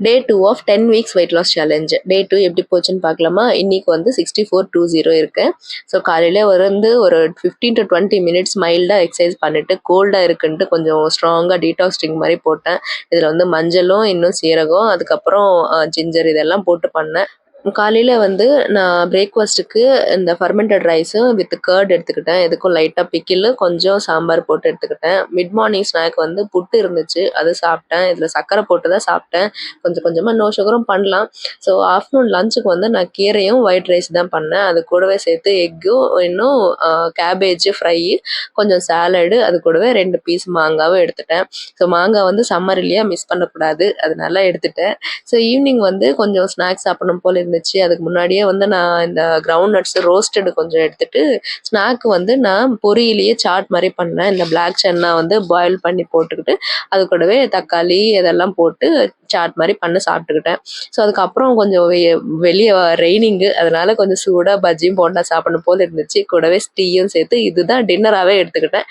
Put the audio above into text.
Day 2 of 10 weeks weight loss challenge. Day 2 எப்படி போச்சுன்னு பார்க்கலாமா? இன்னைக்கு வந்து 6420 இருக்கேன். ஸோ காலையில வந்து ஒரு 15 to 20 மினிட்ஸ் மைல்டாக எக்ஸசைஸ் பண்ணிட்டு கோல்டாக இருக்குன்ட்டு கொஞ்சம் ஸ்ட்ராங்காக டீடாக்ஸ் ட்ரிங்க் மாதிரி போட்டேன். இதில் வந்து மஞ்சளும் இன்னும் சீரகம் அதுக்கப்புறம் ஜிஞ்சர் இதெல்லாம் போட்டு பண்ணேன். காலையில வந்து நான் பிரேக்ஃபாஸ்ட்டுக்கு இந்த ஃபர்மெண்டட் ரைஸும் வித் கர்ட் எடுத்துக்கிட்டேன். இதுக்கும் லைட்டாக பிக்கில் கொஞ்சம் சாம்பார் போட்டு எடுத்துக்கிட்டேன். மிட் மார்னிங் ஸ்நாக் வந்து புட்டு இருந்துச்சு, அது சாப்பிட்டேன். இதில் சர்க்கரை போட்டு தான் சாப்பிட்டேன். கொஞ்சம் கொஞ்சமாக நோ சுகரும் பண்ணலாம். ஸோ ஆஃப்டர்நூன் லஞ்சுக்கு வந்து நான் கீரையும் ஒயிட் ரைஸ் தான் பண்ணேன். அது கூடவே சேர்த்து எக்கும் இன்னும் கேபேஜ் ஃப்ரை, கொஞ்சம் சாலடு, அது கூடவே 2 பீஸ் மாங்காவும் எடுத்துட்டேன். ஸோ மாங்காய் வந்து சம்மர் இல்லையா, மிஸ் பண்ணக்கூடாது, அதனால எடுத்துட்டேன். ஸோ ஈவினிங் வந்து கொஞ்சம் ஸ்நாக்ஸ் சாப்பிடணும் போல் இருந்துச்சு. அதுக்கு முன்னாடியே வந்து நான் இந்த கிரவுண்ட் நட்ஸ் ரோஸ்டடு கொஞ்சம் எடுத்துட்டு ஸ்நாக் வந்து நான் பொரியிலேயே சாட் மாதிரி பண்ணேன். இந்த பிளாக் சன்னா வந்து பாயில் பண்ணி போட்டுக்கிட்டு அது கூடவே தக்காளி இதெல்லாம் போட்டு சாட் மாதிரி பண்ணி சாப்பிட்டுக்கிட்டேன். ஸோ அதுக்கப்புறம் கொஞ்சம் வெளியே ரெய்னிங்கு, அதனால கொஞ்சம் சூடாக பஜ்ஜியும் போண்டா சாப்பிடணும் போல் இருந்துச்சு. கூடவே டீயும் சேர்த்து இதுதான் டின்னராகவே எடுத்துக்கிட்டேன்.